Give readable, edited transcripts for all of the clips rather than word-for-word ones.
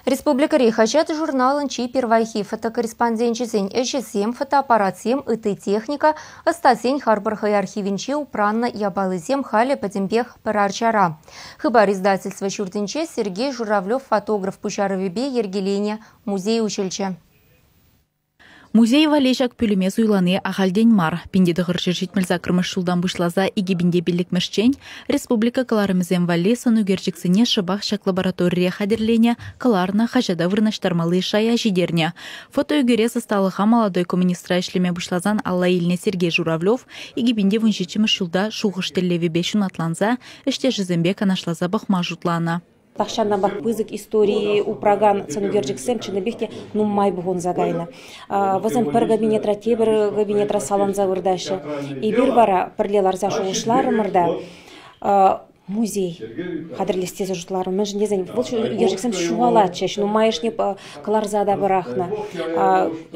Республика Рейхачат журналын чи первайхи фотокорреспонденчизень эшесем фотоаппаратсем ыты техника астасень харбархай архивинче упранна ябалызем хале падембех парарчара. Хыбар издательства Чуртинче Сергей Журавлев, фотограф Пучаровебе Ергелене, музей училче. Музей валешак пюлемес уйланы ахалдень мар. Пиндеді ғыршы жетмелза кірміш жылдан бұшлаза игебінде білікмішчен, республика каларымызен вале санугерчіксіне шыбақ шак лаборатория хадерлене каларна хажада вырнаштармалы шая жидерне. Фото үгере состалыға молодой коммунистра ішлеме бұшлазан Алла илне Сергей Журавлев игебінде выншечіміш жылда шуғыштеллеве бешін атланза, іште жызембе канашлаза бақма жұтланы. Тахшана бахпызык истории упраган цанугерджиксем чинебехте нуммай бугон загайна. Возен пер кабинетра тебер кабинетра салон завырдаши. И бир бара перлеларза шугушлар мырда музей хадрлесте зажутлар. Мен же не знаю, вот герджиксем шугала чеш, нуммайшне каларзада барахна.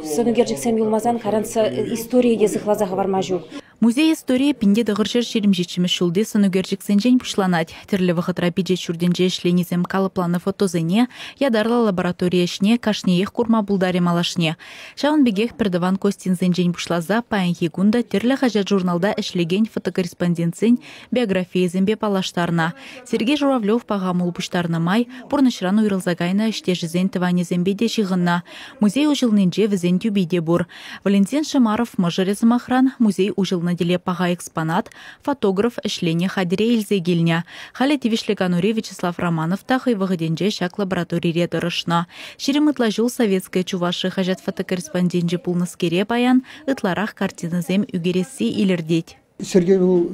Цанугерджиксем юлмазан каранца истории дезыхлаза хавармажук. Музей истории пинде дығыршыр шеремжечімі шулды санугерчіксен жен пұшланат. Тірлі вғытра пиджет шурденже шленізем калыпланы фотозене, ядарлы лаборатория шне, кашнеех курма булдаре малашне. Шауын бегех пердаван костинзен жен пұшлаза паян хигунда тірлі хажат журналда эшлеген фотокорреспондентсен биографиязембе палаштарна. Сергей Журавлев пағамыл пұштарны май, бұрнышран уйрылзагайна іште жызен тыванезембе де шығынна. Музей ұжылненже візен тюбейде бұр. Валентин Шамаров мажырезым охран, музей ұжыл на деле пага экспонат, фотограф эшлене хадире Ильзегильня. Хале Тивишлегануре Вячеслав Романов тахай вагаденже шак лаборатории рышна. Шеремытла жыл советская чуваши хажат фотокорреспонденже пулнаскере баян, ытларах картиназем үгересси илердеть. Сергей был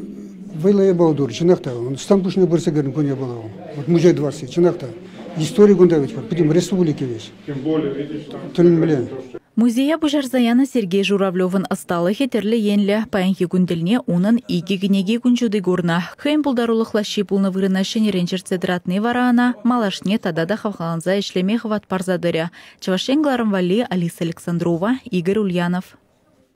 вайлая балдур, чинахта, он стампушный барсагарн коня был. Вот музей 20, чинахта. История гундавить, потом республики весь. Тем более, видите, Музея Бужарзаяна Сергей Журавлевын асталы хетерлі енлі паянхи күнділіне унын игі гінеге күнжуды горна. Хэм бұлдарулықлаши пулны вырына шенеренчер цедратны варана, малашне тадада хавхаланза ишлеме хват парзадыря. Чавашенгларым вали Алиса Александрова, Игорь Ульянов.